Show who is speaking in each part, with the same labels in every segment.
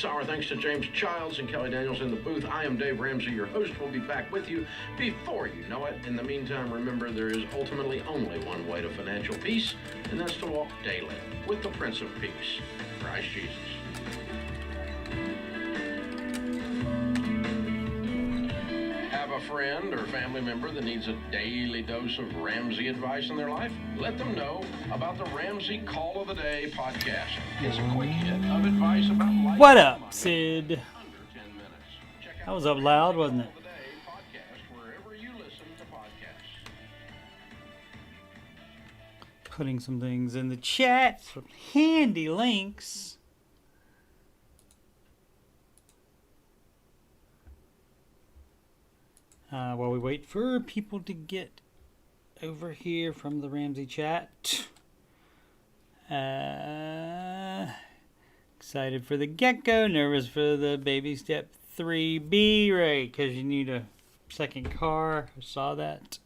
Speaker 1: Our thanks to James Childs and Kelly Daniels in the booth. I am Dave Ramsey, your host. We'll be back with you before you know it. In the meantime, remember there is ultimately only one way to financial peace, and that's to walk daily with the Prince of Peace, Christ Jesus. Have a friend or family member that needs a daily dose of Ramsey advice in their life? Let them know about the Ramsey Call of the Day podcast. It's a quick hit of advice about life.
Speaker 2: What up, Sid? That was up loud, wasn't it? Putting some things in the chat, some handy links. While we wait for people to get over here from the Ramsey chat. Excited for the gecko, nervous for the baby step 3B, right? Because you need a second car. I saw that.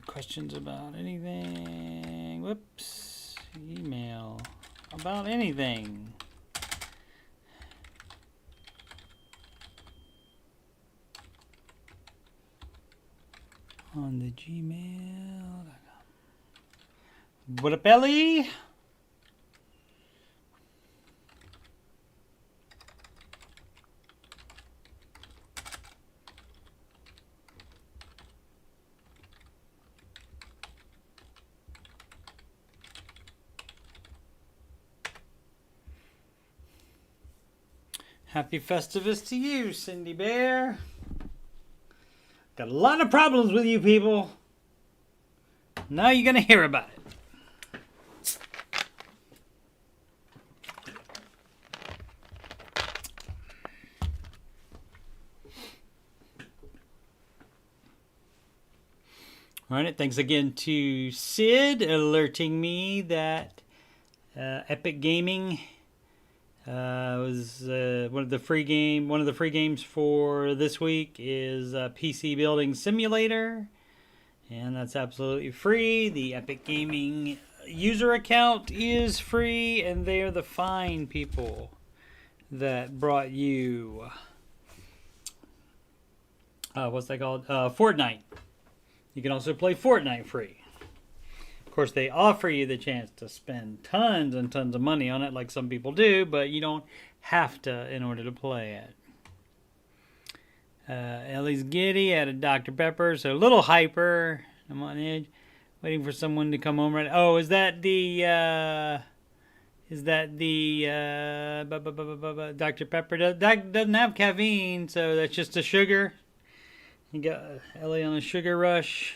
Speaker 2: Questions about anything? Whoops. Email about anything. On the Gmail.com. What up, Ellie? Happy Festivus to you, Cindy Bear. Got a lot of problems with you people. Now you're going to hear about it. All right, thanks again to Sid alerting me that Epic Gaming was one of the free games for this week is PC Building Simulator, and that's absolutely free. The Epic Gaming user account is free, and they are the fine people that brought you what's that called? Fortnite. You can also play Fortnite free. Of course, they offer you the chance to spend tons and tons of money on it, like some people do, but you don't have to in order to play it. Ellie's giddy at a Dr. Pepper, so a little hyper. I'm on edge, waiting for someone to come home. Right? Oh, is that the Dr. Pepper? That doesn't have caffeine, so that's just a sugar. You got Ellie on a sugar rush.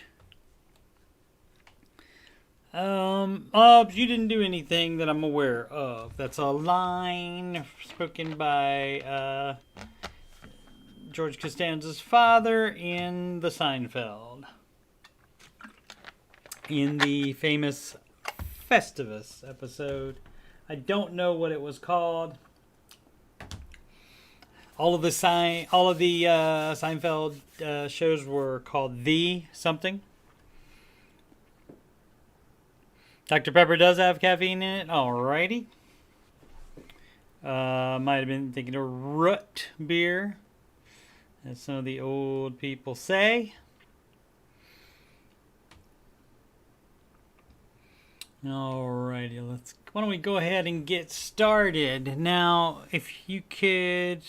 Speaker 2: You didn't do anything that I'm aware of. That's a line spoken by George Costanza's father in the Seinfeld. In the famous Festivus episode. I don't know what it was called. All of the Seinfeld shows were called The something. Dr. Pepper does have caffeine in it. Alrighty. Might have been thinking of root beer, as some of the old people say. Alrighty, why don't we go ahead and get started. Now, if you could,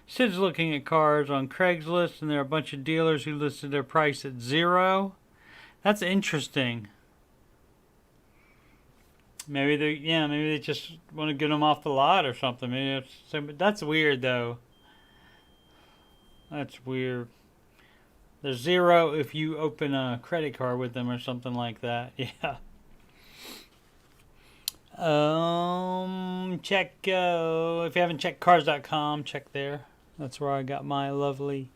Speaker 2: Sid's looking at cars on Craigslist, and there are a bunch of dealers who listed their price at 0. That's interesting. Maybe they just want to get them off the lot or something. That's weird, though. That's weird. There's 0 if you open a credit card with them or something like that. Yeah. Check, if you haven't checked cars.com, check there. That's where I got my lovely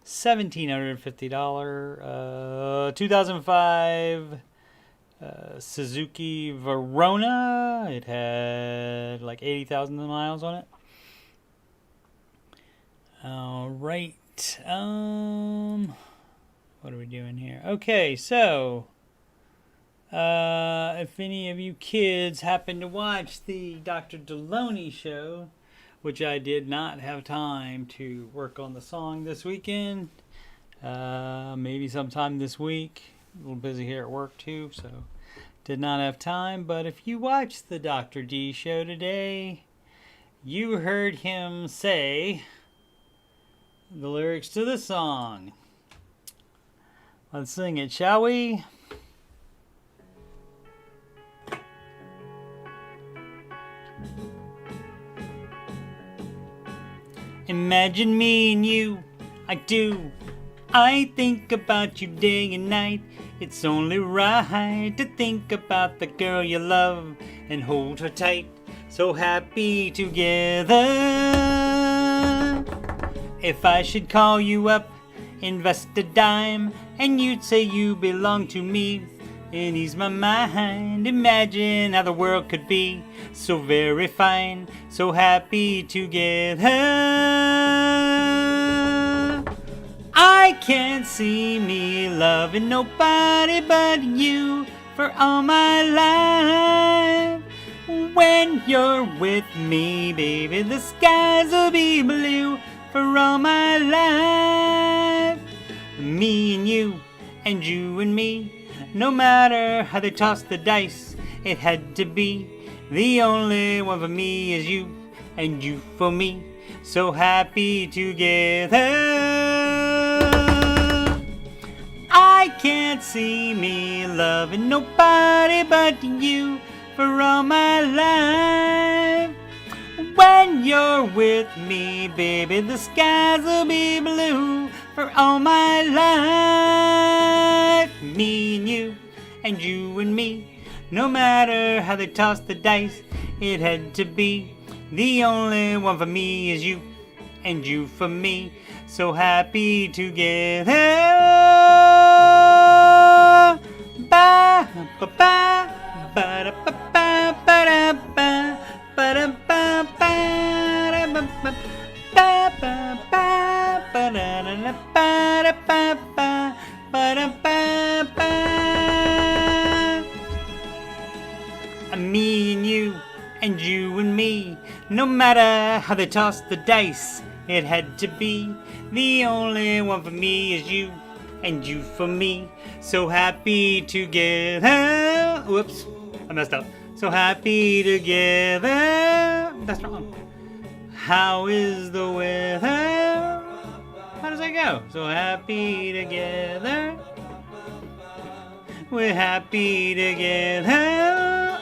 Speaker 2: $1,750 2005 Suzuki Verona. It had like 80,000 miles on it. All right. What are we doing here? Okay, so If any of you kids happen to watch the Dr. Deloney show, which I did not have time to work on the song this weekend, maybe sometime this week. A little busy here at work too, so did not have time. But if you watched the Dr. D show today, you heard him say the lyrics to the song. Let's sing it, shall we? Imagine me and you, I do. I think about you day and night. It's only right to think about the girl you love and hold her tight. So happy together. If I should call you up, invest a dime, and you'd say you belong to me, and ease my mind. Imagine how the world could be so very fine, so happy together. I can't see me loving nobody but you for all my life. When you're with me, baby, the skies will be blue for all my life. Me and you and me. No matter how they tossed the dice, it had to be. The only one for me is you, and you for me. So happy together. I can't see me loving nobody but you for all my life. When you're with me, baby, the skies will be blue for all my life. Me and you and me. No matter how they tossed the dice, it had to be. The only one for me is you, and you for me. So happy together. Ba ba ba ba da ba ba ba da ba ba da ba ba da ba ba ba ba ba da da da ba da ba ba ba da ba ba. Me and you and me. No matter how they tossed the dice, it had to be. The only one for me is you, and you for me. So happy together. Whoops, I messed up. So happy together. That's wrong. How is the weather? How does that go? So happy together. We're happy together.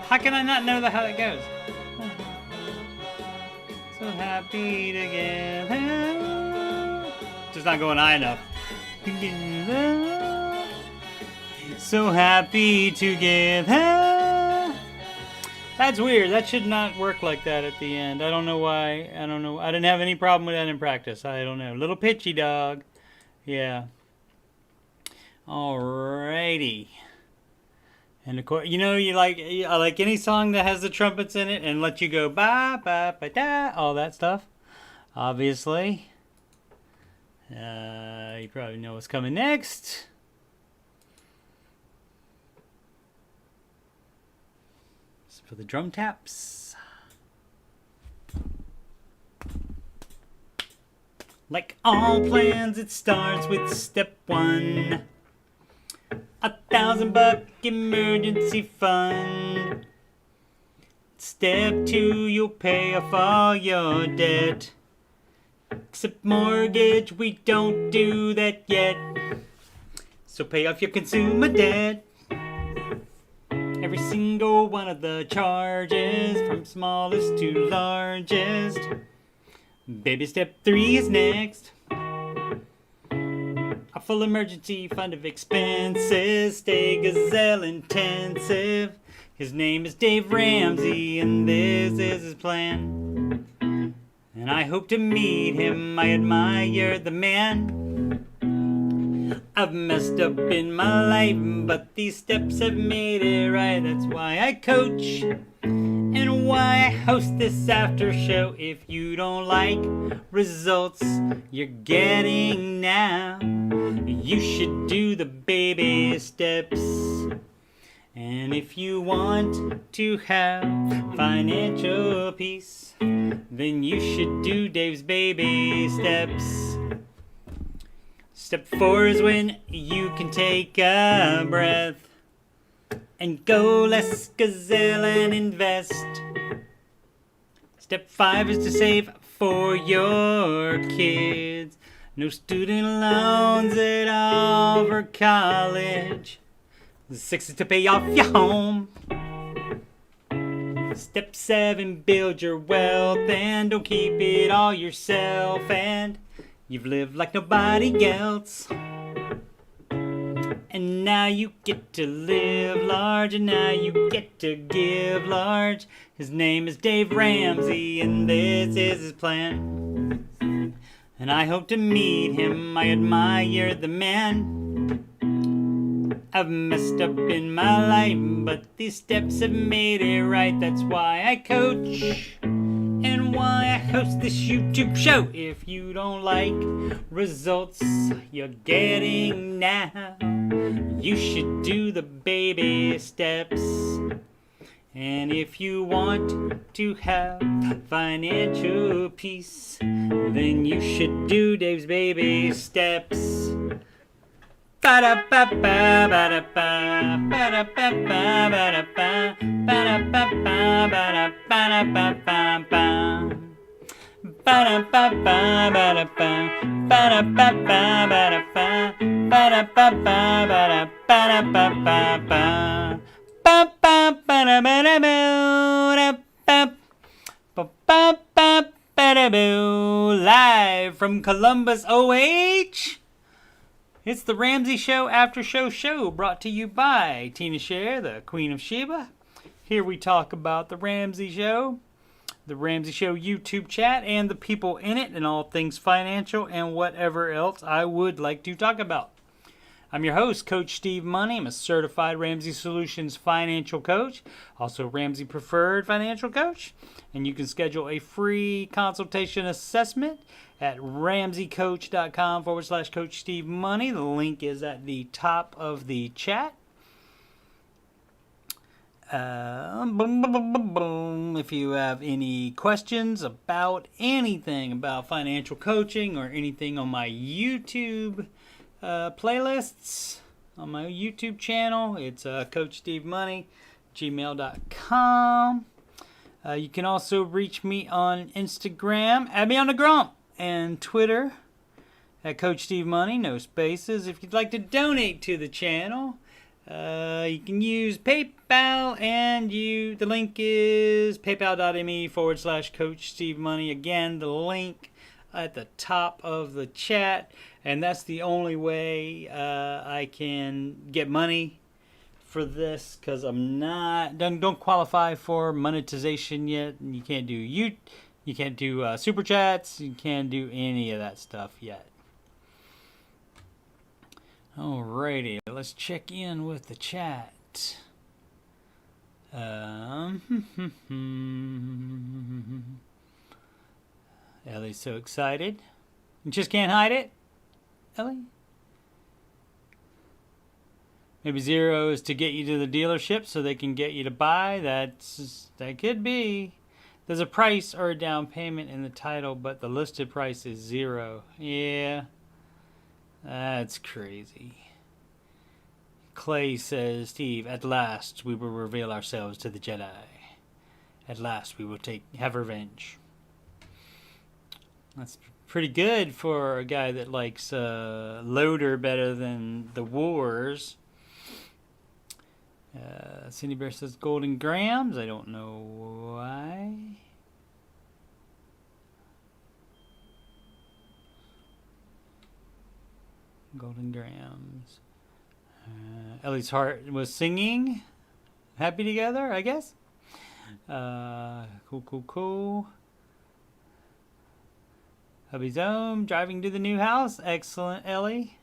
Speaker 2: How can I not know how that goes? So happy together. Just not going high enough. Together. So happy together. That's weird. That should not work like that at the end. I don't know why. I don't know. I didn't have any problem with that in practice. I don't know. Little pitchy dog. Yeah. Alrighty. And of course, you know, I like any song that has the trumpets in it and let you go ba ba ba da, all that stuff. Obviously, you probably know what's coming next. It's for the drum taps. Like all plans, it starts with step one. $1,000 emergency fund. Step 2, you'll pay off all your debt. Except mortgage, we don't do that yet. So pay off your consumer debt. Every single one of the charges, from smallest to largest. Baby step 3 is next. A full emergency fund of expenses. Stay gazelle intensive. His name is Dave Ramsey, and this is his plan. And I hope to meet him. I admire the man. I've messed up in my life, but these steps have made it right. That's why I coach. And and why I host this after show. If you don't like results you're getting now, you should do the baby steps. And if you want to have financial peace, then you should do Dave's baby steps. Step 4 is when you can take a breath and go less gazelle and invest. Step 5 is to save for your kids. No student loans at all for college. 6 is to pay off your home. Step 7, build your wealth and don't keep it all yourself. And you've lived like nobody else. And now you get to live large, and now you get to give large. His name is Dave Ramsey, and this is his plan. And I hope to meet him, I admire the man. I've messed up in my life, but these steps have made it right. That's why I coach and why I host this YouTube show. If you don't like results you're getting now, you should do the baby steps. And if you want to have financial peace, then you should do Dave's baby steps. Ba-da-ba-ba, ba-da-ba, ba-da-ba-ba, ba-da-ba, ba-da-ba-ba, ba-da-ba-da-ba-ba-ba. Ba-da-ba-ba, ba-da-ba, ba-da-ba-ba, ba-da-ba, ba-da-ba-ba, ba-da-ba-da-ba-ba-ba. Live from Columbus, OH. It's the Ramsey Show After Show brought to you by Tina Scher, the Queen of Sheba. Here we talk about the Ramsey Show, the Ramsey Show YouTube chat, and the people in it, and all things financial and whatever else I would like to talk about. I'm your host, Coach Steve Money. I'm a certified Ramsey Solutions financial coach, also Ramsey Preferred financial coach. And you can schedule a free consultation assessment at ramseycoach.com/Coach Steve Money. The link is at the top of the chat. If you have any questions about anything about financial coaching or anything on my YouTube playlists, on my YouTube channel, it's Coach Steve Money, gmail.com. You can also reach me on Instagram, add me on the Grump, and Twitter at Coach Steve Money, no spaces. If you'd like to donate to the channel, you can use PayPal, and the link is paypal.me/Coach Steve Money. Again, the link at the top of the chat, and that's the only way I can get money for this, because I'm don't qualify for monetization yet. You can't do super chats. You can't do any of that stuff yet. Alrighty, let's check in with the chat. Ellie's so excited. You just can't hide it, Ellie? Maybe 0 is to get you to the dealership so they can get you to buy. That could be. There's a price or a down payment in the title, but the listed price is 0. Yeah. That's crazy. Clay says, Steve, at last we will reveal ourselves to the Jedi. At last we will have revenge. That's pretty good for a guy that likes Loader better than the Wars. Cindy Bear says Golden Grams. I don't know why. Golden Grams. Ellie's heart was singing. Happy together, I guess. Cool. Hubby's home, driving to the new house. Excellent, Ellie.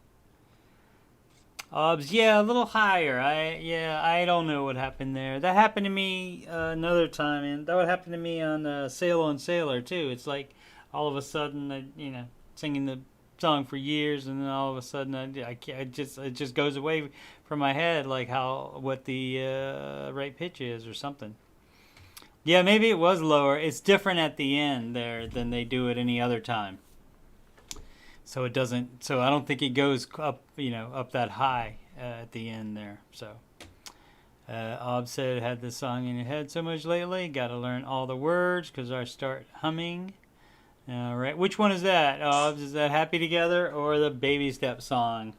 Speaker 2: Yeah, a little higher. I don't know what happened there. That happened to me another time, and that would happen to me on Sail on Sailor too. It's like all of a sudden, singing the song for years, and then all of a sudden, I can't, it just goes away from my head, like what the right pitch is or something. Yeah, maybe it was lower. It's different at the end there than they do it any other time. So it doesn't. So I don't think it goes up, up that high at the end there. So, Ob said, "Had this song in your head so much lately. Got to learn all the words because I start humming." All right, which one is that, Obs? Is that "Happy Together" or the Baby Step song?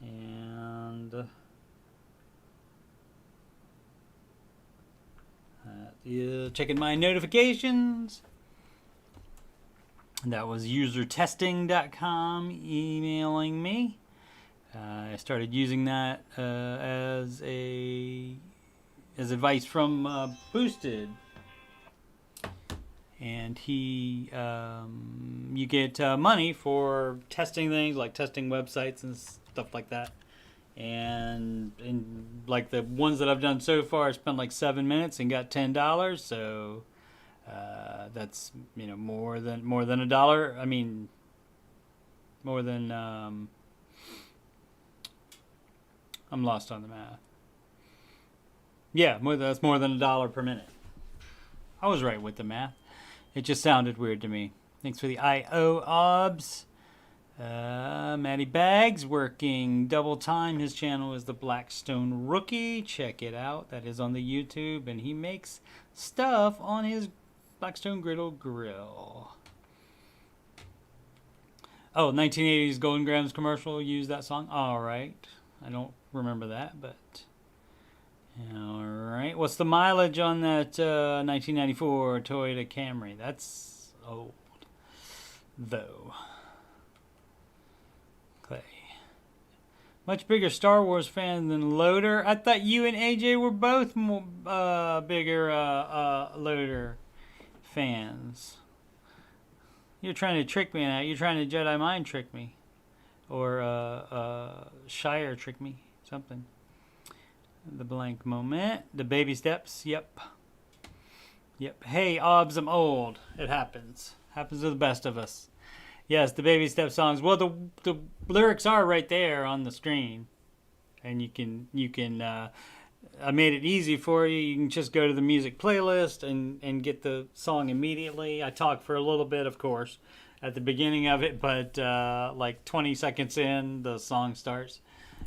Speaker 2: And checking my notifications. That was usertesting.com emailing me. I started using that as advice from Boosted, and you get money for testing things like testing websites and stuff like that. And like the ones that I've done so far, I spent like 7 minutes and got $10. So that's more than $1. I mean, more than I'm lost on the math. Yeah, that's more than $1 per minute. I was right with the math. It just sounded weird to me. Thanks for the IO Obs. Matty Bags working double time. His channel is the Blackstone Rookie. Check it out. That is on the YouTube, and he makes stuff on his Blackstone Griddle Grill. Oh, 1980s Golden Grams commercial used that song. All right. I don't remember that, but all right. What's the mileage on that 1994 Toyota Camry? That's old, though. Clay. Much bigger Star Wars fan than Loader. I thought you and AJ were both bigger Loader fans. You're trying to trick me now. You're trying to Jedi mind trick me. Or Shire trick me. Something. The blank moment. The baby steps. Yep. Hey, Obs, I'm old. It happens. Happens to the best of us. Yes, the baby step songs. Well, the lyrics are right there on the screen, and you can. I made it easy for you. You can just go to the music playlist and get the song immediately. I talk for a little bit, of course, at the beginning of it, but like 20 seconds in, the song starts,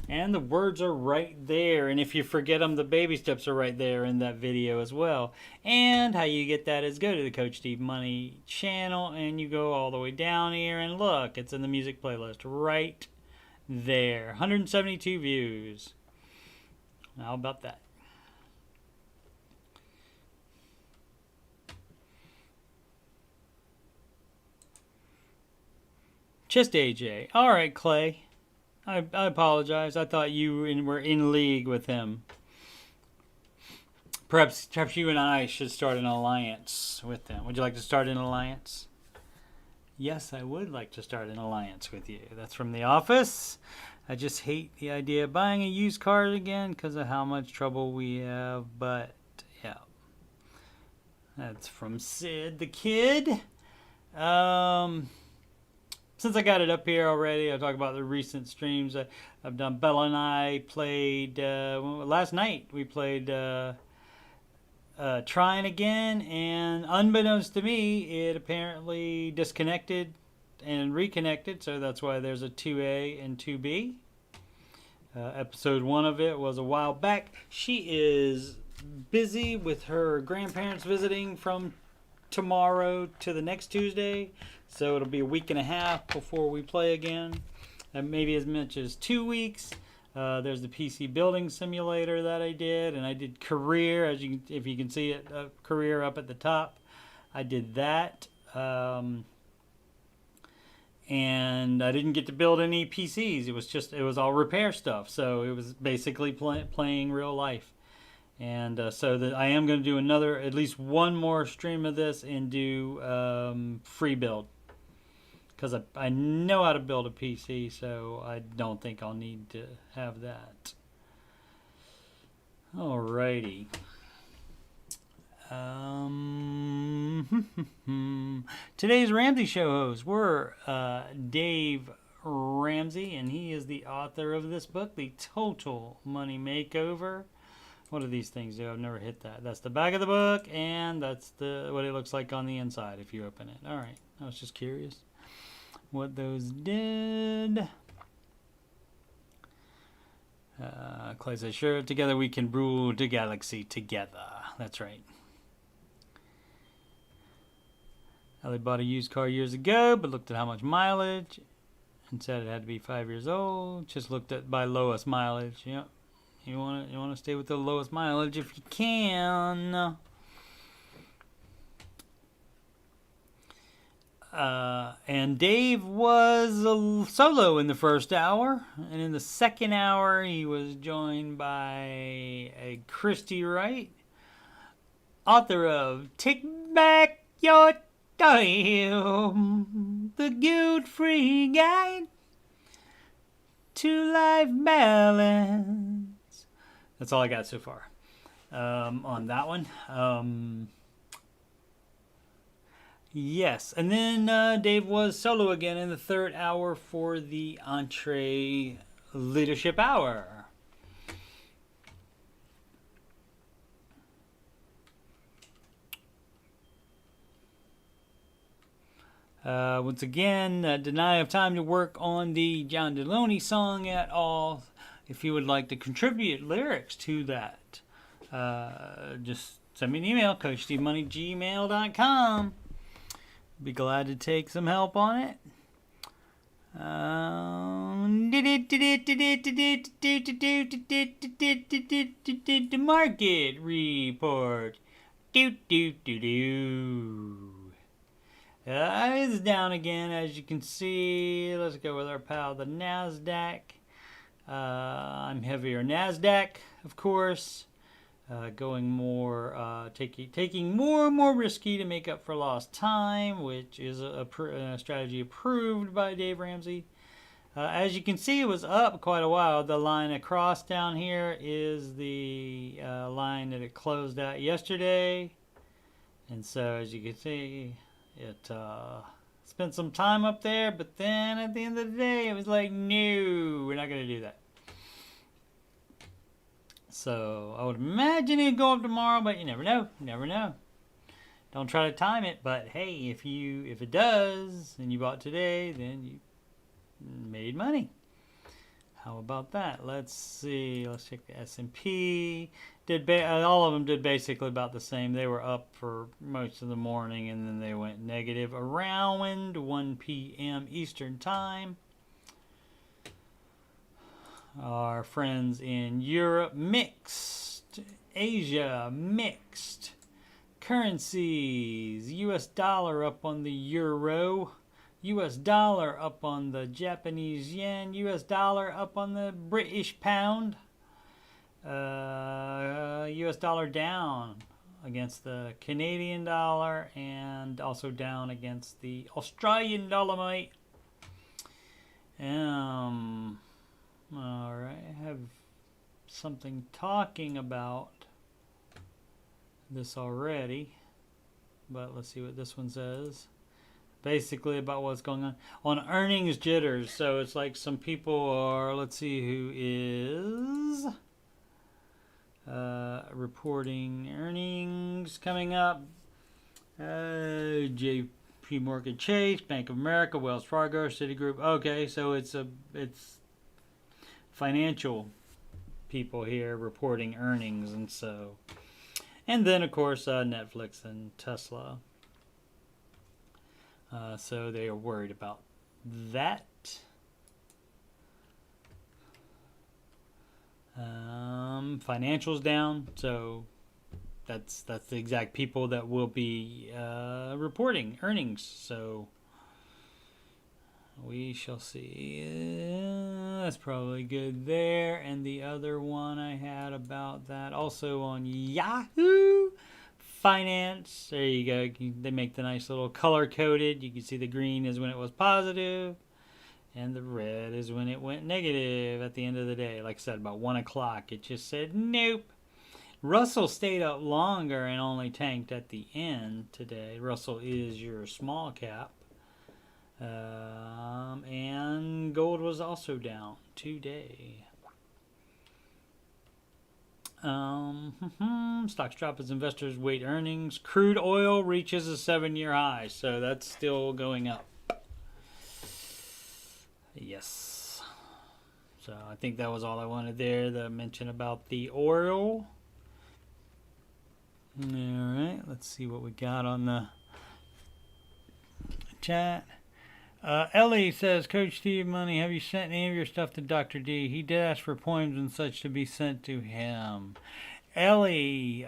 Speaker 2: and the words are right there. And if you forget them, the baby steps are right there in that video as well. And how you get that is go to the Coach Steve Money channel, and you go all the way down here, and look, it's in the music playlist right there. 172 views. How about that? Just AJ. All right, Clay. I apologize. I thought you were in league with him. Perhaps you and I should start an alliance with them. Would you like to start an alliance? Yes, I would like to start an alliance with you. That's from The Office. I just hate the idea of buying a used car again because of how much trouble we have. But, yeah. That's from Sid the Kid. Since I got it up here already, I'll talk about the recent streams I've done. Bella and I played, last night we played Trying Again, and unbeknownst to me, it apparently disconnected and reconnected, so that's why there's a 2A and 2B. Episode 1 of it was a while back. She is busy with her grandparents visiting from tomorrow to the next Tuesday, so it'll be a week and a half before we play again, and maybe as much as 2 weeks. There's the PC building simulator that I did, and I did career, if you can see it, career up at the top. I did that, and I didn't get to build any PCs. It was all repair stuff, so it was basically playing real life. And so that I am going to do at least one more stream of this and do free build, because I know how to build a PC, so I don't think I'll need to have that. Alrighty. Today's Ramsey Show hosts were Dave Ramsey, and he is the author of this book, The Total Money Makeover. What do these things do? I've never hit that. That's the back of the book, and that's what it looks like on the inside if you open it. All right. I was just curious what those did. Clay says, sure, together we can rule the galaxy together. That's right. Ellie bought a used car years ago, but looked at how much mileage and said it had to be 5 years old. Just looked at by lowest mileage. Yep. You want to stay with the lowest mileage if you can. And Dave was solo in the first hour, and in the second hour he was joined by a Christy Wright, author of Take Back Your Time, the Guilt-Free Guide to Life Balance. That's all I got so far on that one. Yes, and then Dave was solo again in the third hour for the Entree Leadership Hour. Once again, deny of time to work on the John Deloney song at all. If you would like to contribute lyrics to that, just send me an email, CoachSteveMoney@gmail.com. Be glad to take some help on it. The market report. It's down again, as you can see. Let's go with our pal, the NASDAQ. I'm heavier NASDAQ, of course. Going more, taking more and more risky to make up for lost time, which is a strategy approved by Dave Ramsey. As you can see, it was up quite a while. The line across down here is the line that it closed at yesterday. And so, as you can see, it spent some time up there, but then at the end of the day, it was like, no, we're not going to do that. So I would imagine it'd go up tomorrow, but you never know. You never know. Don't try to time it, but hey, if it does and you bought today, then you made money. How about that? Let's see. Let's check the S&P. All of them did basically about the same. They were up for most of the morning, and then they went negative around 1 p.m. Eastern Time. Our friends in Europe, mixed. Asia, mixed. Currencies, US dollar up on the euro. US dollar up on the Japanese yen. US dollar up on the British pound. US dollar down against the Canadian dollar and also down against the Australian dollar. All right, I have something talking about this already, but let's see what this one says. Basically about what's going on earnings jitters. So it's like some people are, let's see who is reporting earnings coming up. JP Morgan Chase, Bank of America, Wells Fargo, Citigroup. Okay, so it's financial people here reporting earnings, and then of course Netflix and Tesla. So they are worried about that. Financials down, so that's the exact people that will be reporting earnings. So we shall see. That's probably good there. And the other one I had about that also on Yahoo finance. There you go. They make the nice little color coded. You can see the green is when it was positive, and the red is when it went negative at the end of the day. Like I said, about 1 o'clock, it just said nope. Russell stayed up longer and only tanked at the end today. Russell is your small cap. And gold was also down today. Stocks drop as investors wait earnings. Crude oil reaches a 7-year high, so that's still going up. Yes. So I think that was all I wanted there to mention about the oil. All right, let's see what we got on the chat. Ellie says, Coach Steve Money, have you sent any of your stuff to Dr. D? He did ask for poems and such to be sent to him. Ellie,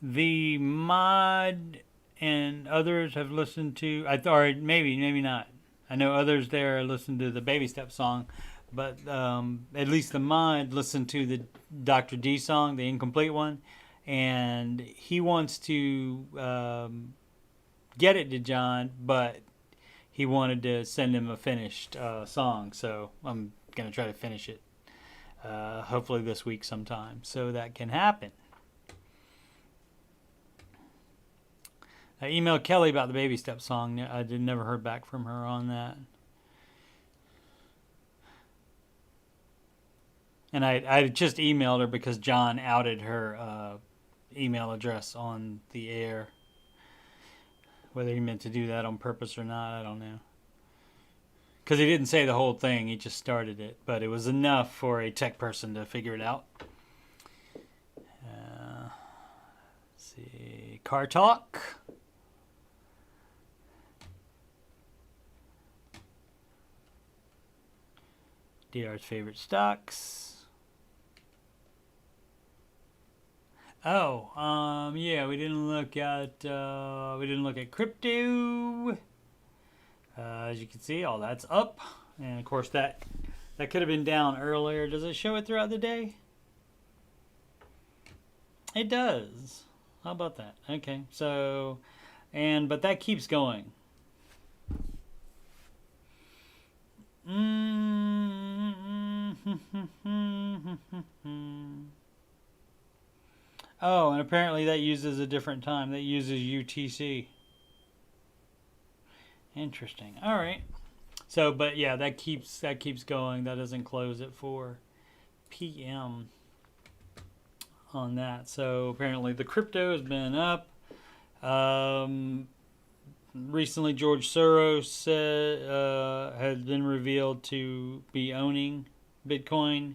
Speaker 2: the mod and others have listened to, or maybe not. I know others there listened to the Baby Step song, but at least the mod listened to the Dr. D song, the incomplete one, and he wants to get it to John, but he wanted to send him a finished song, so I'm going to try to finish it hopefully this week sometime, so that can happen. I emailed Kelly about the Baby Step song. I never heard back from her on that. And I just emailed her because John outed her email address on the air. Whether he meant to do that on purpose or not, I don't know. Because he didn't say the whole thing, he just started it. But it was enough for a tech person to figure it out. Let's see. Car Talk. DR's favorite stocks. Oh, yeah, we didn't look at crypto. As you can see, all that's up, and of course that could have been down earlier. Does it show it throughout the day? It does. How about that? Okay, so, but that keeps going. Oh, and apparently that uses a different time. That uses UTC. Interesting. All right. So, but yeah, that keeps going. That doesn't close at 4 p.m. on that. So apparently the crypto has been up. Recently, George Soros has been revealed to be owning Bitcoin.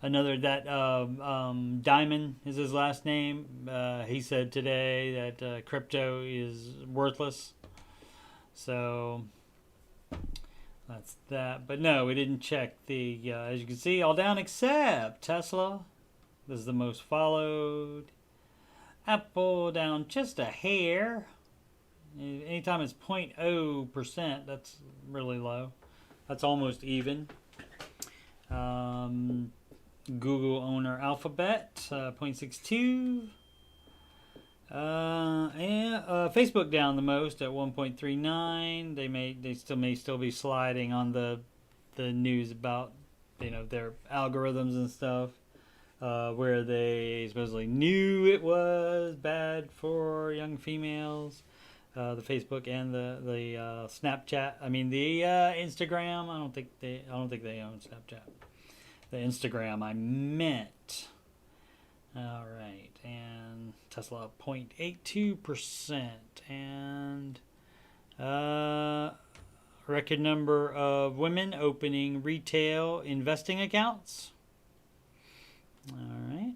Speaker 2: Another Diamond is his last name. He said today that crypto is worthless. So that's that. But no, we didn't check the. As you can see, all down except Tesla. This is the most followed. Apple down just a hair. Anytime it's 0.0%, that's really low. That's almost even. Google owner Alphabet 0.62. And Facebook down the most at 1.39. They may still be sliding on the news about their algorithms and stuff. Where they supposedly knew it was bad for young females, the Facebook and the Snapchat. I mean the Instagram. I don't think they own Snapchat. The Instagram I meant. All right, and Tesla 0.82%, and record number of women opening retail investing accounts. All right.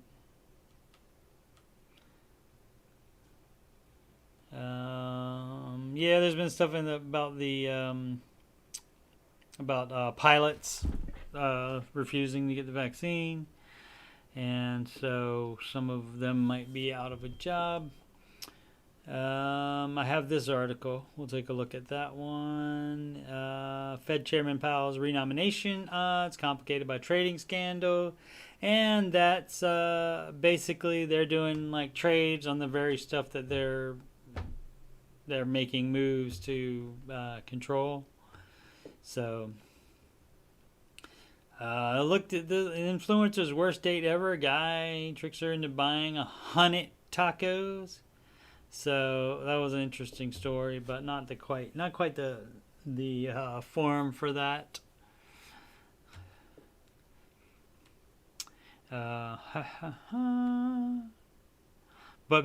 Speaker 2: Yeah, there's been stuff about pilots refusing to get the vaccine, and so some of them might be out of a job. I have this article. We'll take a look at that one. Fed Chairman Powell's renomination odds complicated by trading scandal. And that's basically they're doing like trades on the very stuff that they're making moves to control. So I looked at the influencer's worst date ever. A guy tricks her into buying 100 tacos. So that was an interesting story, but not quite the form for that. But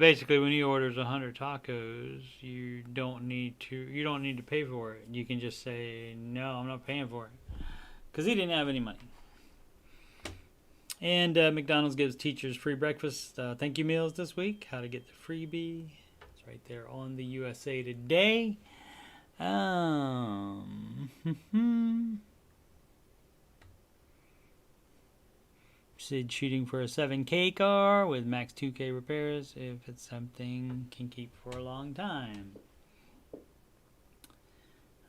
Speaker 2: basically, when he orders 100 tacos, you don't need to pay for it. You can just say, no, I'm not paying for it, because he didn't have any money. And McDonald's gives teachers free breakfast thank you meals this week. How to get the freebie? It's right there on the USA Today. Sid shooting for a 7K car with max 2K repairs if it's something can keep for a long time.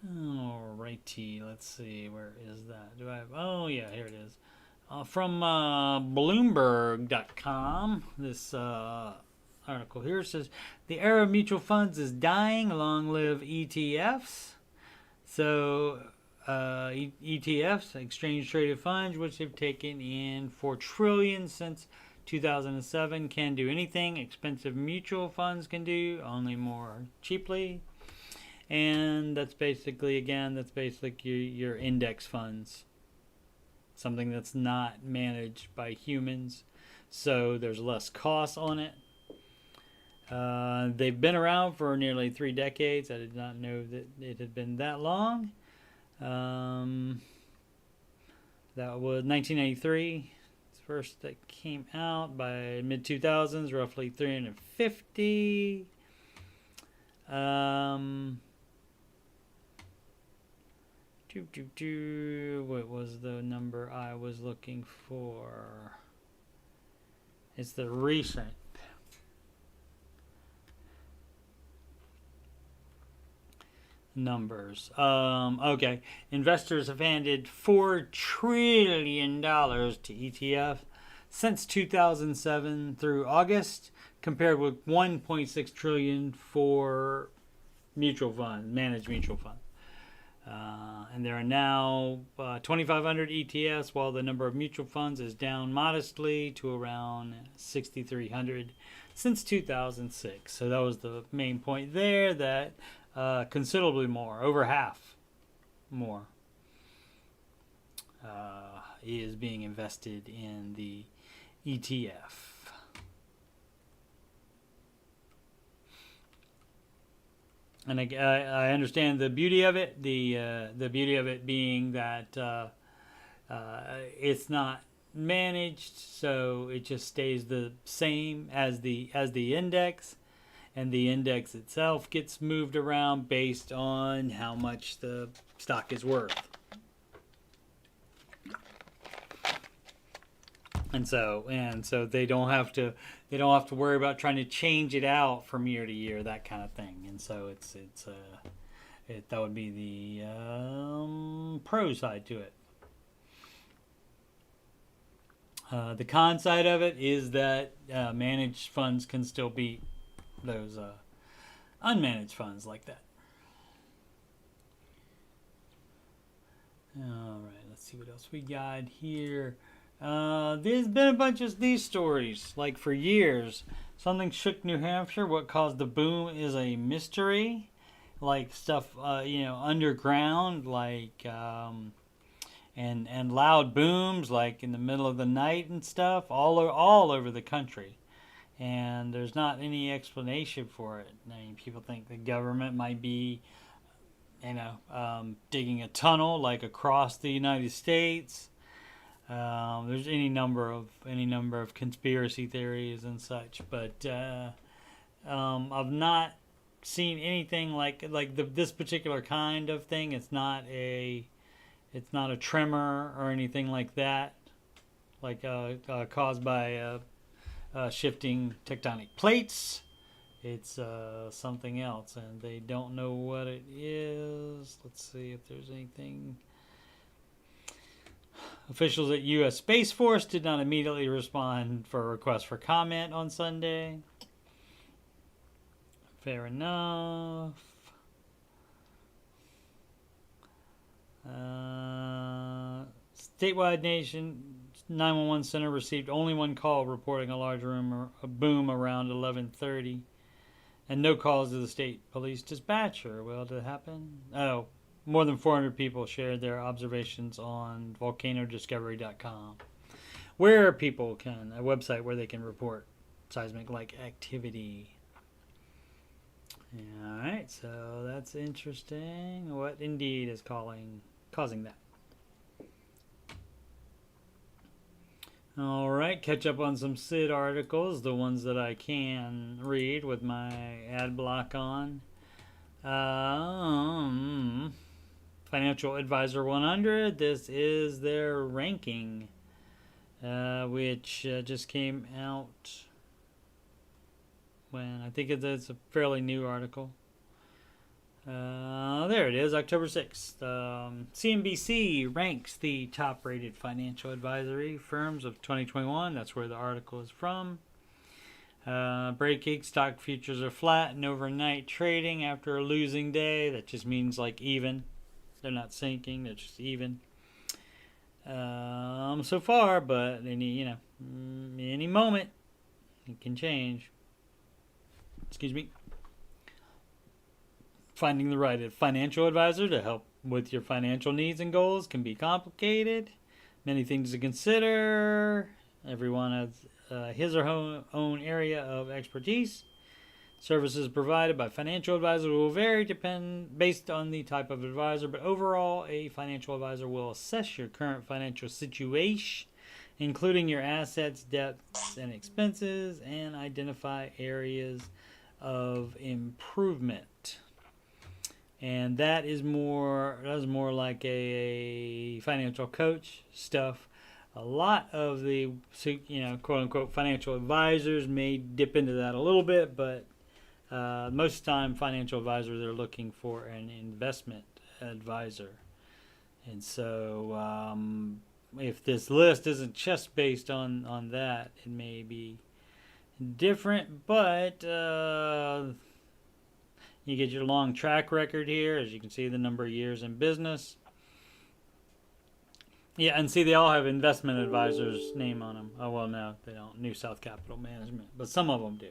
Speaker 2: Alrighty, let's see, where is that? Do I have? Oh yeah, here it is. From Bloomberg.com, this article here says the era of mutual funds is dying. Long live ETFs. So ETFs, exchange traded funds, which have taken in $4 trillion since 2007, can do anything expensive mutual funds can do, only more cheaply. And that's basically your index funds, something that's not managed by humans, so there's less cost on it. They've been around for nearly 3 decades. I did not know that it had been that long. That was 1993. It's first that came out. By mid 2000s, roughly 350. What was the number I was looking for? It's the recent. Numbers. Okay. Investors have handed $4 trillion to ETF since 2007 through August, compared with $1.6 trillion for mutual funds, managed mutual funds. And there are now 2,500 ETFs, while the number of mutual funds is down modestly to around 6,300 since 2006. So that was the main point there, that considerably more, over half more, is being invested in the ETF. And I understand the beauty of it. The beauty of it being that it's not managed, so it just stays the same as the index, and the index itself gets moved around based on how much the stock is worth. And so they don't have to worry about trying to change it out from year to year, that kind of thing. And so that would be the pro side to it. The con side of it is that managed funds can still beat those unmanaged funds like that. All right, let's see what else we got here. There's been a bunch of these stories, like for years. Something shook New Hampshire. What caused the boom is a mystery. Like stuff, underground, like, and loud booms, like in the middle of the night and stuff, all over the country. And there's not any explanation for it. I mean, people think the government might be, digging a tunnel, like across the United States. There's any number of conspiracy theories and such, but I've not seen anything like this particular kind of thing. It's not a tremor or anything like that, like caused by shifting tectonic plates. It's something else, and they don't know what it is. Let's see if there's anything. Officials at U.S. Space Force did not immediately respond for a request for comment on Sunday. Fair enough. Statewide nation 911 center received only one call reporting a large boom around 11:30, and no calls to the state police dispatcher. Well, did it happen? Oh, more than 400 people shared their observations on volcanodiscovery.com, where people can, a website where they can report seismic-like activity. All right, so that's interesting. What indeed is causing that? All right, catch up on some SID articles, the ones that I can read with my ad block on. Financial Advisor 100, this is their ranking, which just came out when I think it's a fairly new article. There it is, October 6th. CNBC ranks the top-rated financial advisory firms of 2021. That's where the article is from. Breaking stock futures are flat and overnight trading after a losing day. That just means like even. They're not sinking. They're just even. So far, but any moment it can change. Excuse me. Finding the right financial advisor to help with your financial needs and goals can be complicated. Many things to consider. Everyone has his or her own area of expertise. Services provided by financial advisors will vary based on the type of advisor, but overall, a financial advisor will assess your current financial situation, including your assets, debts, and expenses, and identify areas of improvement. And that is more like a financial coach stuff. A lot of the quote unquote financial advisors may dip into that a little bit, but most of the time financial advisors are looking for an investment advisor. And so if this list isn't just based on that, it may be different, but you get your long track record here, as you can see the number of years in business. Yeah, and see they all have investment advisors' name on them. Oh, well, no, they don't. New South Capital Management, but some of them do.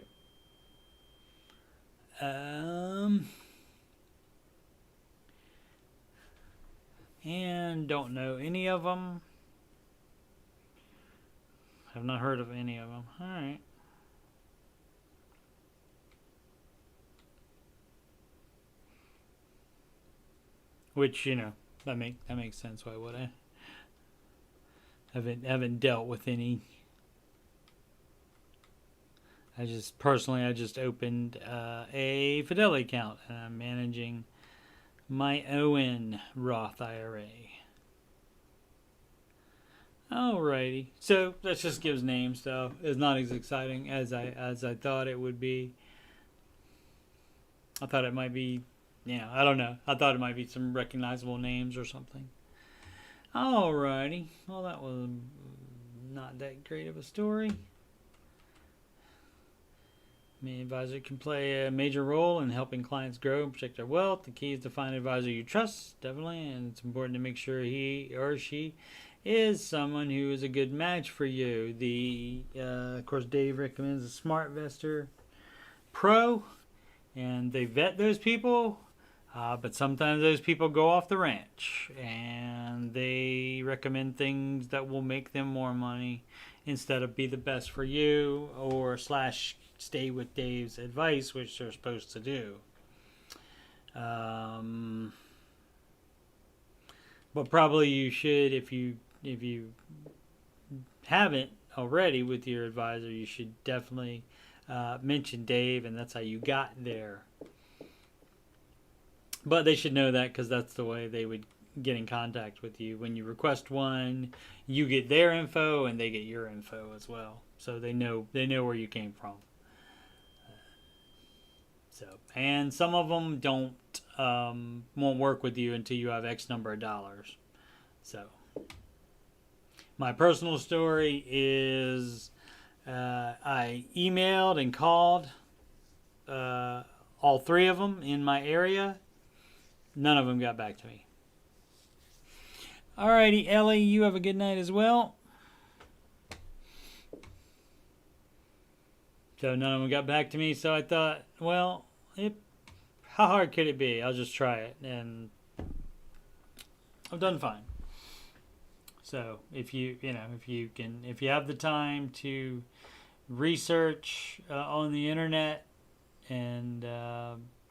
Speaker 2: And don't know any of them. Have not heard of any of them. All right. Which, that makes sense. Why would I? Haven't dealt with any. I just opened a Fidelity account and I'm managing my Owen Roth IRA. Alrighty, so that just gives names, though. It's not as exciting as I thought it would be. I thought it might be. I don't know. I thought it might be some recognizable names or something. Alrighty. Well, that was not that great of a story. An advisor can play a major role in helping clients grow and protect their wealth. The key is to find an advisor you trust, definitely, and it's important to make sure he or she is someone who is a good match for you. Of course, Dave recommends a SmartVestor Pro, and they vet those people. But sometimes those people go off the ranch and they recommend things that will make them more money instead of be the best for you or / stay with Dave's advice, which they're supposed to do. But probably you should, if you haven't already with your advisor, you should definitely mention Dave, and that's how you got there. But they should know that because that's the way they would get in contact with you. When you request one, you get their info and they get your info as well. So they know where you came from. And some of them won't work with you until you have X number of dollars. So My personal story is I emailed and called all three of them in my area. None of them got back to me. Alrighty, Ellie, you have a good night as well. So none of them got back to me, so I thought, well, how hard could it be? I'll just try it, and I've done fine. So if you have the time to research on the internet and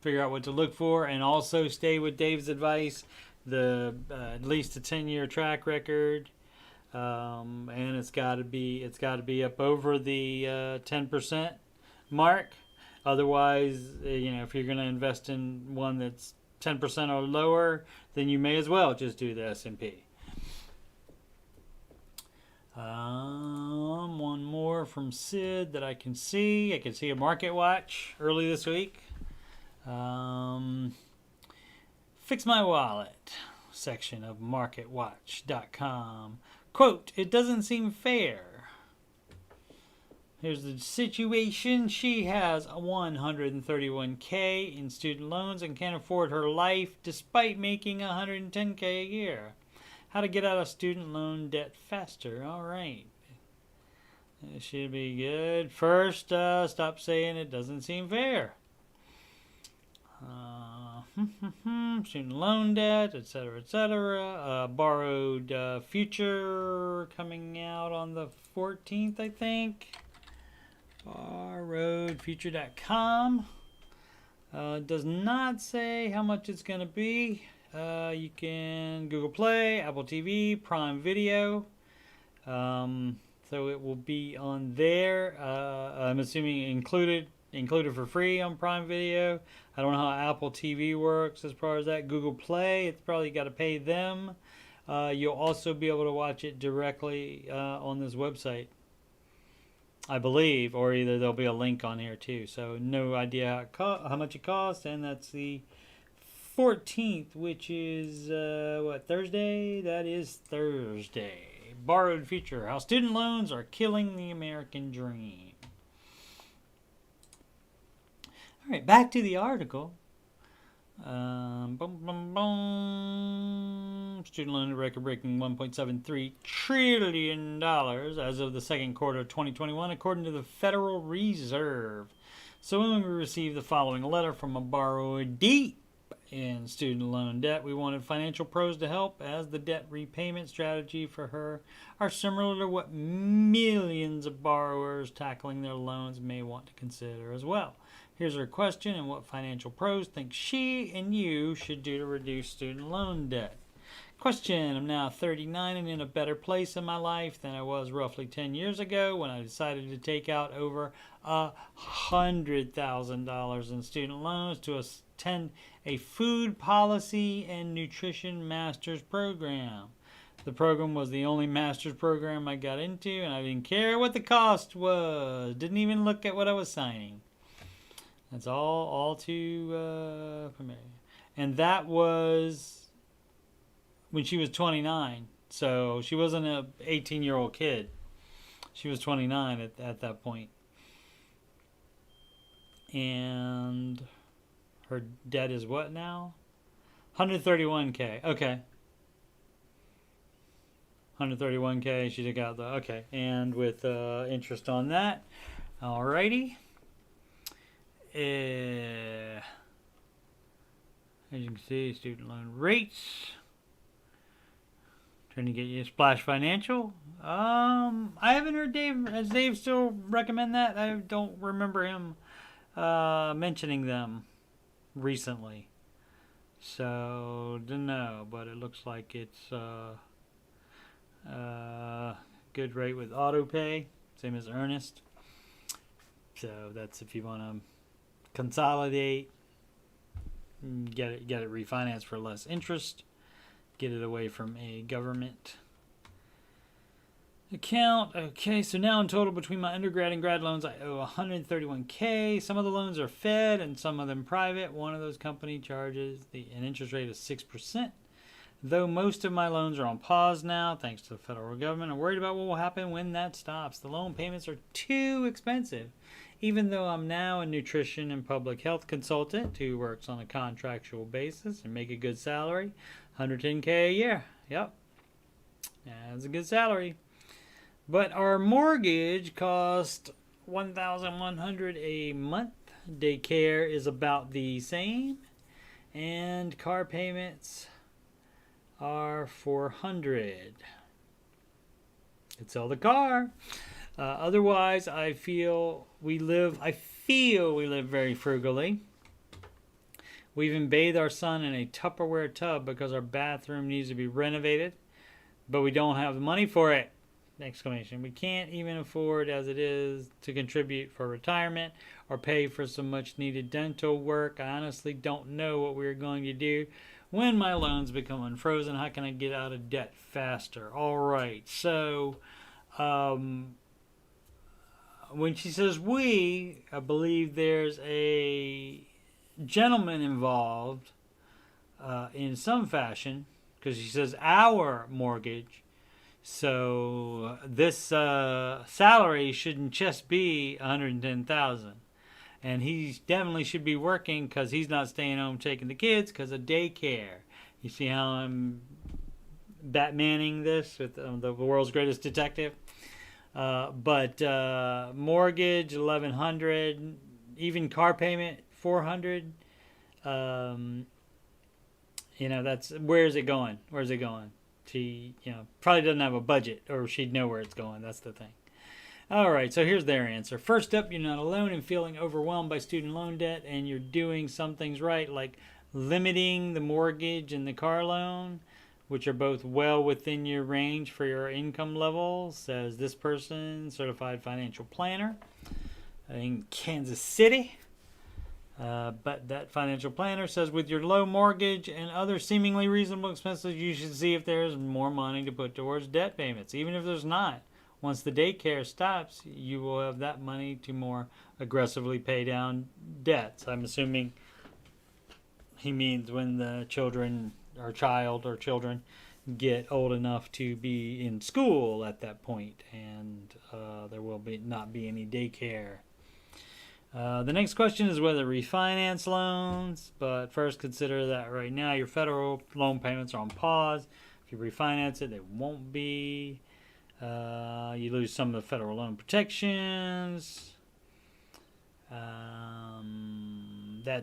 Speaker 2: figure out what to look for, and also stay with Dave's advice, the at least a 10-year track record, and it's got to be up over the 10% mark. Otherwise, if you're going to invest in one that's 10% or lower, then you may as well just do the S&P. One more from Sid that I can see. I can see a market watch early this week. Fix My Wallet section of marketwatch.com. Quote, "It doesn't seem fair. Here's the situation. She has a $131K in student loans and can't afford her life despite making $110K a year. How to get out of student loan debt faster." All right. It should be good. First, stop saying it doesn't seem fair. Student loan debt, etc., etc. Borrowed future coming out on the 14th, I think. Borrowedfuture.com. Does not say how much it's going to be. You can Google Play, Apple TV, Prime Video. So it will be on there. I'm assuming included for free on Prime Video. I don't know how Apple TV works as far as that. Google Play, it's probably got to pay them. You'll also be able to watch it directly on this website, I believe, or either there'll be a link on here too. So no idea how much it costs, and that's the 14th, which is Thursday? That is Thursday. Borrowed Future: How Student Loans Are Killing the American Dream. All right, back to the article. Student loan record-breaking $1.73 trillion as of the second quarter of 2021, according to the Federal Reserve. So when we received the following letter from a borrower deep in student loan debt, we wanted financial pros to help, as the debt repayment strategy for her are similar to what millions of borrowers tackling their loans may want to consider as well. Here's her question and what financial pros think she and you should do to reduce student loan debt. Question: I'm now 39 and in a better place in my life than I was roughly 10 years ago when I decided to take out over $100,000 in student loans to attend a food policy and nutrition master's program. The program was the only master's program I got into, and I didn't care what the cost was. Didn't even look at what I was signing. That's all too familiar. And that was when she was 29. So she wasn't an 18-year-old kid. She was 29 at that point. And her debt is what now? 131K. Okay. 131K. She took out the... Okay. And with interest on that. Alrighty. As you can see, student loan rates. Trying to get you Splash Financial. I haven't heard Dave. Has Dave still recommend that? I don't remember him mentioning them recently. So, don't know. But it looks like it's good rate with auto pay. Same as Earnest. So, that's if you want to consolidate, get it refinanced for less interest, get it away from a government account. Okay, so now in total between my undergrad and grad loans, I owe $131K. Some of the loans are Fed and some of them private. One of those company charges an interest rate of 6%. Though most of my loans are on pause now, thanks to the federal government, I'm worried about what will happen when that stops. The loan payments are too expensive. Even though I'm now a nutrition and public health consultant who works on a contractual basis and make a good salary, $110K a year. Yep, that's a good salary. But our mortgage cost $1,100 a month. Daycare is about the same, and car payments are $400. Could sell the car. Otherwise, I feel we live very frugally. We even bathe our son in a Tupperware tub because our bathroom needs to be renovated, but we don't have the money for it. Exclamation. We can't even afford as it is to contribute for retirement or pay for some much needed dental work. I honestly don't know what we're going to do when my loans become unfrozen. How can I get out of debt faster? All right. So, when she says we, I believe there's a gentleman involved in some fashion, because she says our mortgage. So this salary shouldn't just be $110,000, and he definitely should be working because he's not staying home taking the kids because of daycare. You see how I'm Batmaning this with the world's greatest detective? But mortgage $1,100, even car payment $400. That's where's it going? Where's it going? She, probably doesn't have a budget, or she'd know where it's going. That's the thing. All right, so here's their answer. First up, you're not alone in feeling overwhelmed by student loan debt, and you're doing some things right, like limiting the mortgage and the car loan, which are both well within your range for your income level, says this person, certified financial planner in Kansas City. But that financial planner says with your low mortgage and other seemingly reasonable expenses, you should see if there's more money to put towards debt payments. Even if there's not, once the daycare stops, you will have that money to more aggressively pay down debts. I'm assuming he means when the children get old enough to be in school at that point, and there will not be any daycare. The next question is whether refinance loans, but first consider that right now your federal loan payments are on pause. If you refinance it, they won't be. You lose some of the federal loan protections. That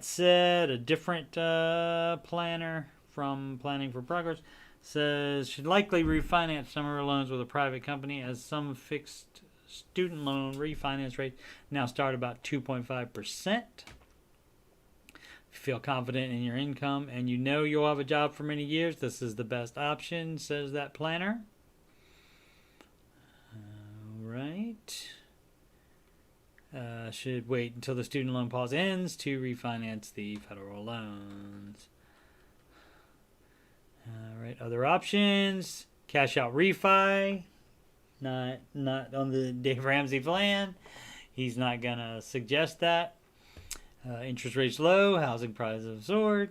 Speaker 2: said, a different planner from Planning for Progress says should likely refinance some of her loans with a private company, as some fixed student loan refinance rates now start about 2.5%. If you feel confident in your income and you know you'll have a job for many years, this is the best option, says that planner. All right. Should wait until the student loan pause ends to refinance the federal loans. All right, other options: cash out refi. Not on the Dave Ramsey plan. He's not gonna suggest that. Interest rates low, housing prices soared.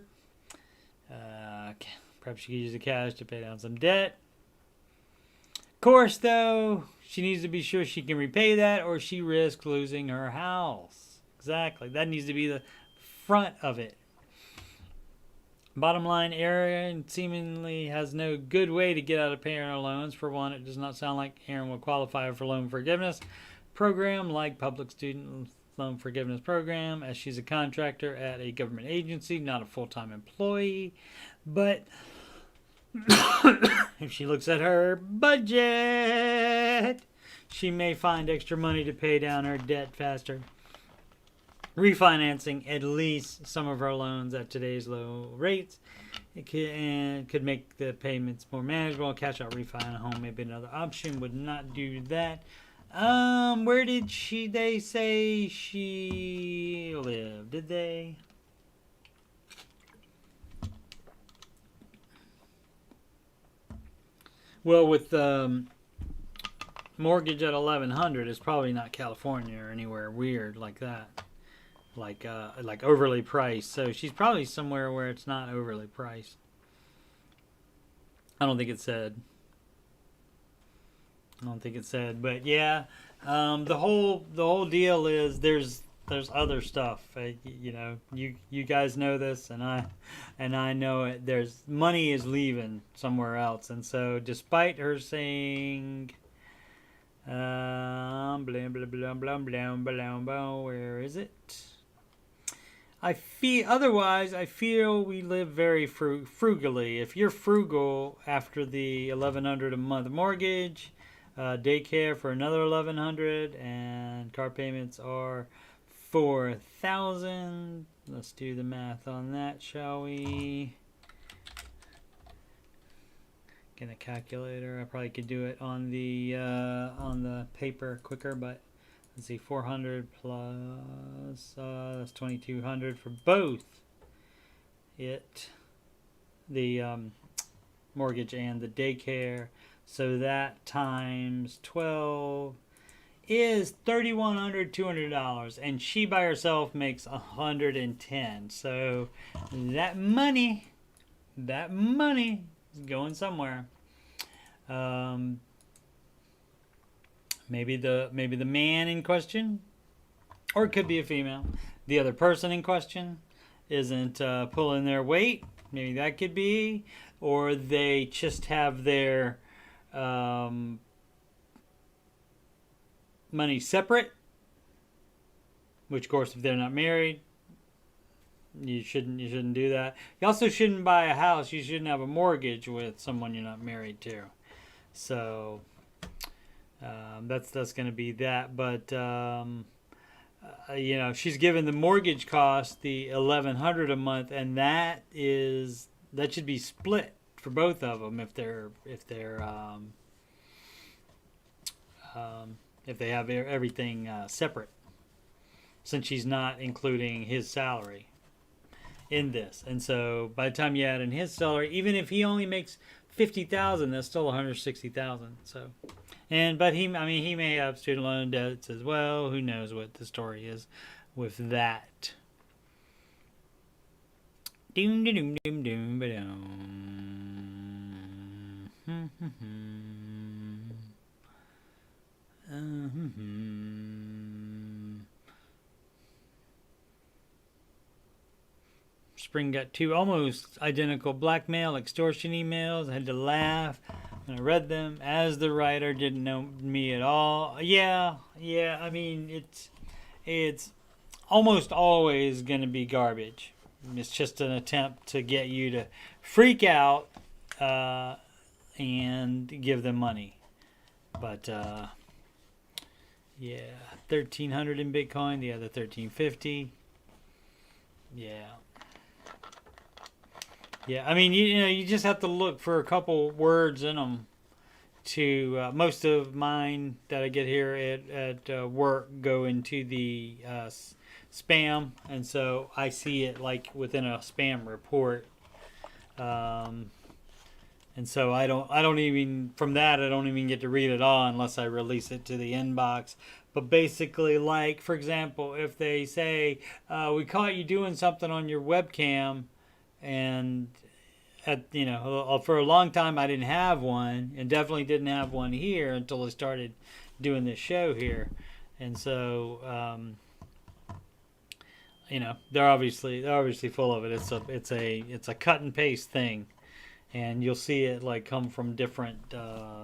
Speaker 2: Perhaps you could use the cash to pay down some debt. Of course, though, she needs to be sure she can repay that, or she risks losing her house. Exactly. That needs to be the front of it. Bottom line, Aaron seemingly has no good way to get out of paying her loans. For one, it does not sound like Aaron will qualify for loan forgiveness program like public student loan forgiveness program, as she's a contractor at a government agency, not a full-time employee. But if she looks at her budget, she may find extra money to pay down her debt faster. Refinancing at least some of her loans at today's low rates could make the payments more manageable. Cash out refi on a home may be another option. Would not do that. Where did they say she lived? Did they? Well, with mortgage at $1,100, it's probably not California or anywhere weird like that. Like overly priced. So she's probably somewhere where it's not overly priced. I don't think it said. But yeah, the whole deal is there's other stuff. You know, you guys know this, and I know it. There's money is leaving somewhere else, and so despite her saying, blah blah blah blah blah blah blah, where is it? I feel we live very frugally. If you're frugal after the $1,100 a month mortgage, daycare for another $1,100, and car payments are $4,000. Let's do the math on that, shall we? Get a calculator. I probably could do it on the paper quicker, but let's see, 400 plus that's 2,200 for both the mortgage and the daycare. So that times 12 is $3,100, and she by herself makes $110. So that money is going somewhere. Maybe the man in question, or it could be a female. The other person in question isn't pulling their weight. Maybe that could be, or they just have their money separate. Which, of course, if they're not married, you shouldn't do that. You also shouldn't buy a house. You shouldn't have a mortgage with someone you're not married to. So. That's going to be that, but you know, she's given the mortgage cost the $1,100 a month, and that should be split for both of them if they have everything separate, since she's not including his salary in this. And so by the time you add in his salary, even if he only makes $50,000, that's still $160,000. So. But he may have student loan debts as well. Who knows what the story is with that? Doom doom doom doom Spring got 2 almost identical blackmail extortion emails. I had to laugh. I read them as the writer didn't know me at all. Yeah. I mean, it's almost always going to be garbage. It's just an attempt to get you to freak out and give them money. But yeah, 1,300 in Bitcoin. The other 1,350. Yeah. Yeah, I mean, you just have to look for a couple words in them. To most of mine that I get here at work go into the spam, and so I see it like within a spam report. And so I don't even get to read it all unless I release it to the inbox. But basically, like for example, if they say we caught you doing something on your webcam. And for a long time I didn't have one, and definitely didn't have one here until I started doing this show here. And so they're obviously full of it. It's a cut and paste thing, and you'll see it like come from different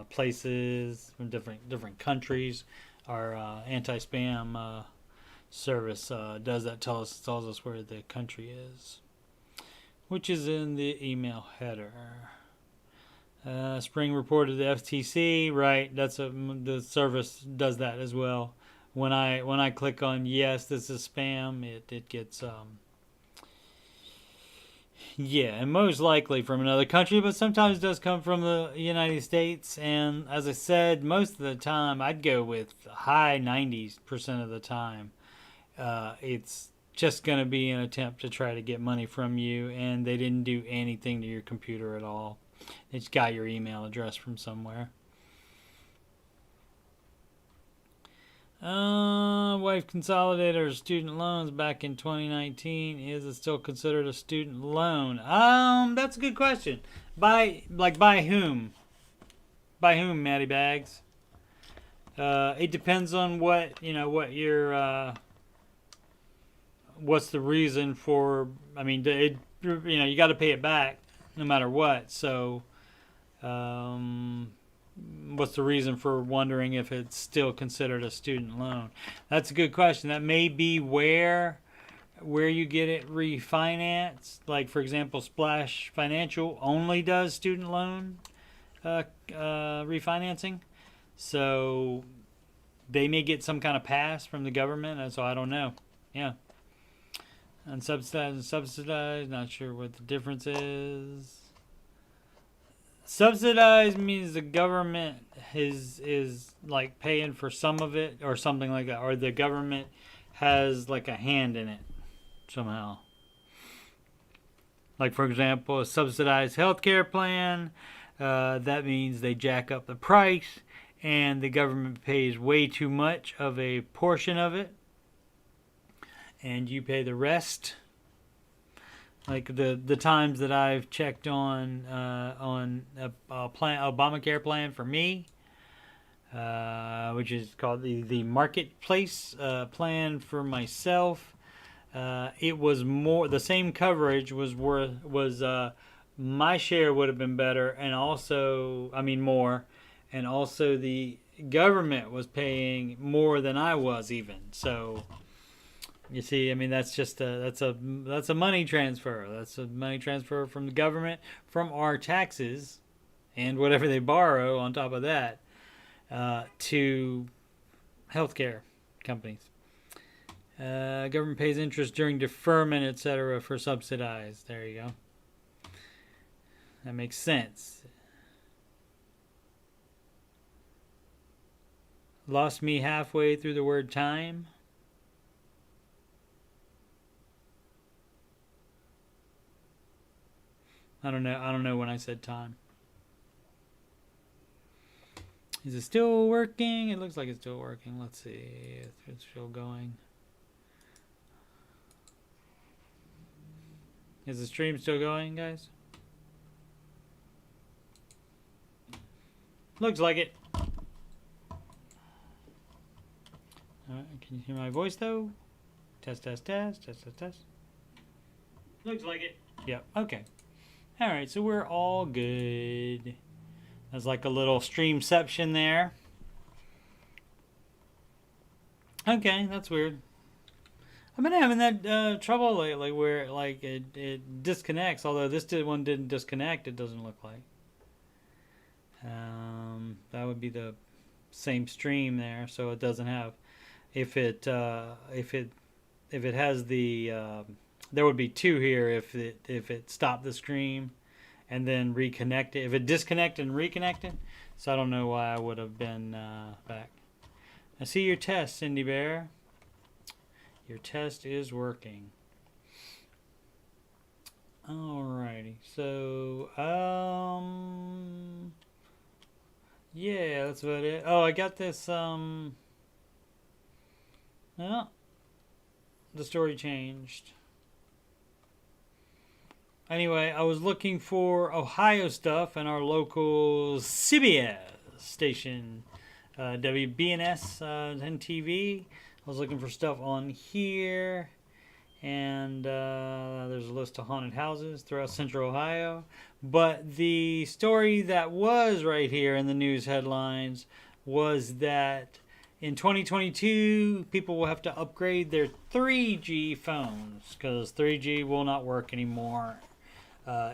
Speaker 2: places, from different countries. Our anti-spam service does that. Tells us where the country is, which is in the email header. Spring reported the FTC, right? The service does that as well. When I click on yes, this is spam, it gets and most likely from another country, but sometimes it does come from the United States. And as I said, most of the time I'd go with high 90% of the time. It's just going to be an attempt to try to get money from you, and they didn't do anything to your computer at all. They just got your email address from somewhere. Why wife consolidated her student loans back in 2019. Is it still considered a student loan? That's a good question. By whom? By whom, Matty Bags? It depends on what your what's the reason for. I mean, you got to pay it back no matter what. So, what's the reason for wondering if it's still considered a student loan? That's a good question. That may be where you get it refinanced. Like, for example, Splash Financial only does student loan refinancing. So they may get some kind of pass from the government. And so I don't know. Yeah. Unsubsidized and subsidized. Not sure what the difference is. Subsidized means the government is like paying for some of it or something like that, or the government has like a hand in it somehow. Like, for example, a subsidized healthcare plan, that means they jack up the price and the government pays way too much of a portion of it and you pay the rest. Like the times that I've checked on a plan, Obamacare plan for me, which is called the Marketplace plan for myself. It was more, the same coverage was my share would have been better, and also more, and also the government was paying more than I was even. So you see, that's just that's a money transfer. That's a money transfer from the government, from our taxes, and whatever they borrow on top of that, to healthcare companies. Government pays interest during deferment, etc., for subsidized. There you go. That makes sense. Lost me halfway through the word time. I don't know when I said time. Is it still working? It looks like it's still working. Let's see if it's still going. Is the stream still going, guys? Looks like it. Alright, can you hear my voice though? Test, test, test, test, test, test. Looks like it. Yep, okay. Alright, so we're all good. There's like a little streamception there. Okay, that's weird. I've been having that trouble lately where like it disconnects, although this one didn't disconnect, it doesn't look like. That would be the same stream there, so it doesn't have, if it has the there would be two here if it stopped the stream and then reconnected. If it disconnected and reconnected, so I don't know why I would have been back. I see your test, Cindy Bear. Your test is working. Alrighty, so yeah, that's about it. Oh, I got this well, the story changed. Anyway, I was looking for Ohio stuff and our local CBS station, WBNS and TV. I was looking for stuff on here, and there's a list of haunted houses throughout Central Ohio. But the story that was right here in the news headlines was that in 2022, people will have to upgrade their 3G phones because 3G will not work anymore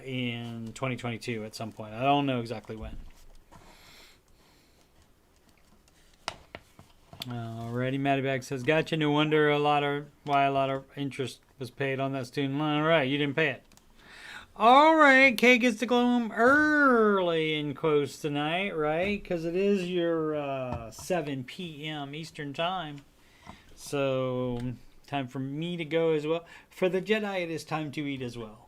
Speaker 2: in 2022 at some point. I don't know exactly when. Alrighty, Matty Bag says, gotcha. No wonder why a lot of interest was paid on that student loan. All right, you didn't pay it. All right, Kay gets to gloom early in quotes tonight, right? Because it is your 7 p.m. Eastern time. So, time for me to go as well. For the Jedi, it is time to eat as well.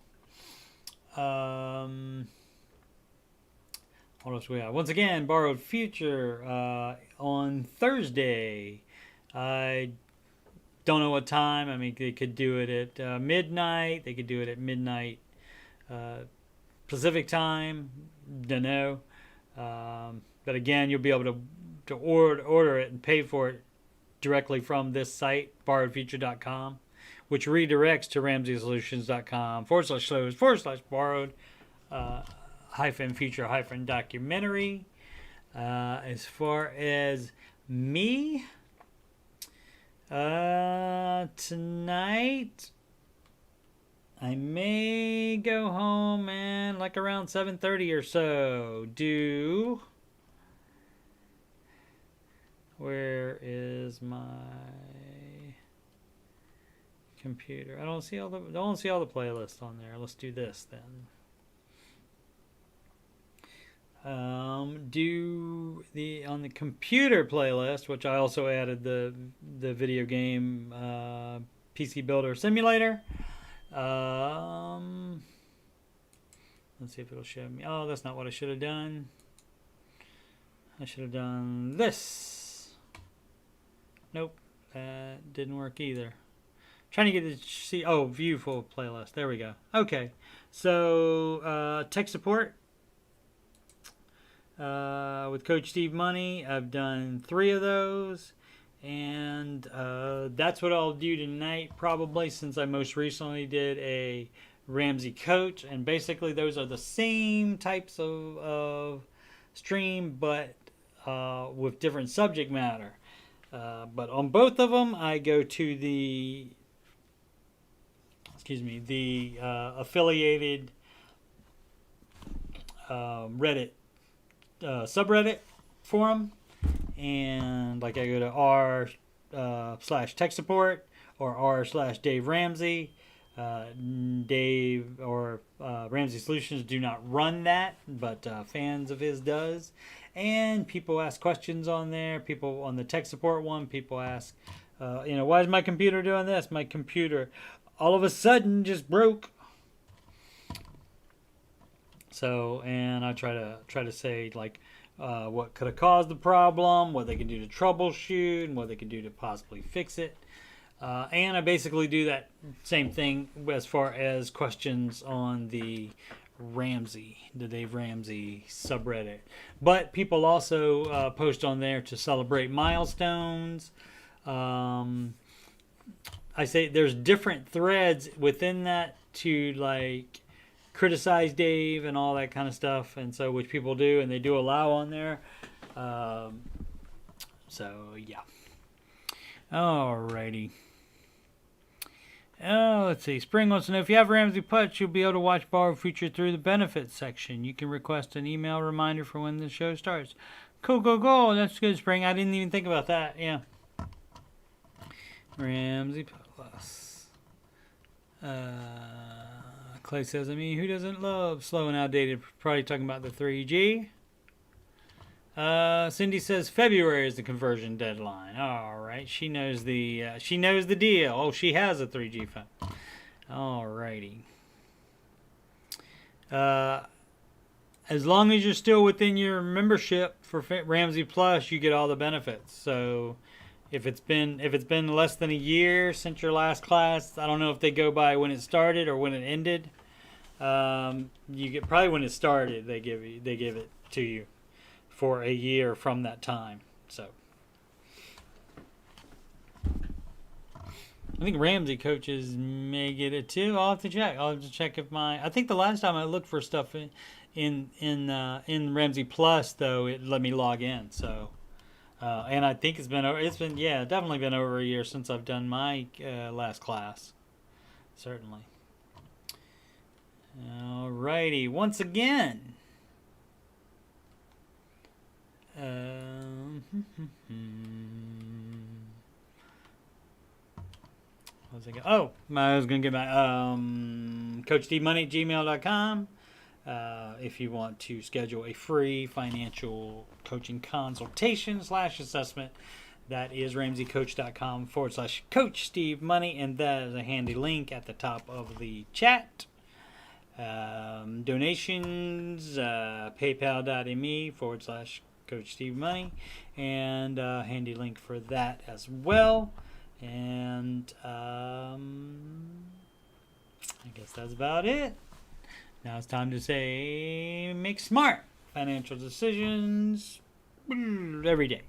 Speaker 2: What else we have? Once again, Borrowed Future on Thursday. I don't know what time. I mean, they could do it at midnight. They could do it at midnight Pacific time. Don't know. But again, you'll be able to order it and pay for it directly from this site, borrowedfuture.com, which redirects to ramseysolutions.com/shows/borrowed -future -documentary. As far as me, tonight I may go home and like around 7:30 or so where is my computer? I don't see all the playlists on there. Let's do this then. Do on the computer playlist, which I also added the video game PC Builder Simulator. Let's see if it'll show me. Oh, that's not what I should have done. I should have done this. Nope, that didn't work either. Trying to get to see. Oh, view full playlist. There we go. Okay, so tech support. With Coach Steve Money, I've done 3 of those, and that's what I'll do tonight probably, since I most recently did a Ramsey Coach, and basically those are the same types of stream, but with different subject matter. But on both of them, I go to the affiliated Reddit subreddit forum, and like I go to r/tech support or r/Dave Ramsey. Dave or Ramsey Solutions do not run that, but fans of his does, and people ask questions on there. People on the tech support one, people ask, why is my computer doing this? My computer all of a sudden just broke. So, and I try to say like what could have caused the problem, what they can do to troubleshoot, and what they can do to possibly fix it. And I basically do that same thing as far as questions on the Dave Ramsey subreddit. But people also post on there to celebrate milestones. I say there's different threads within that to like criticize Dave and all that kind of stuff, and so which people do, and they do allow on there. So yeah. Alrighty. Oh, let's see. Spring wants to know, if you have Ramsey Putz, you'll be able to watch Borrowed Future through the benefits section. You can request an email reminder for when the show starts. Cool. That's good, Spring. I didn't even think about that. Yeah. Ramsey Plus. Clay says, who doesn't love slow and outdated? Probably talking about the 3G. Cindy says February is the conversion deadline. All right, she knows the deal. Oh, she has a 3G phone. All righty. As long as you're still within your membership for Ramsey Plus, you get all the benefits. So, if it's been less than a year since your last class, I don't know if they go by when it started or when it ended. You get probably when it started. They give it to you for a year from that time. So I think Ramsey coaches may get it too. I'll have to check. If I think the last time I looked for stuff in Ramsey Plus, though, it let me log in. So and I think it's been definitely been over a year since I've done my last class. Certainly. Alrighty. Once again. I was going to get my CoachDMoney@gmail.com. If you want to schedule a free financial coaching consultation / assessment, that is RamseyCoach.com/Coach Steve Money, and that is a handy link at the top of the chat. Donations, PayPal.me /Coach Steve Money, and handy link for that as well. And I guess that's about it. Now it's time to say make smart financial decisions every day.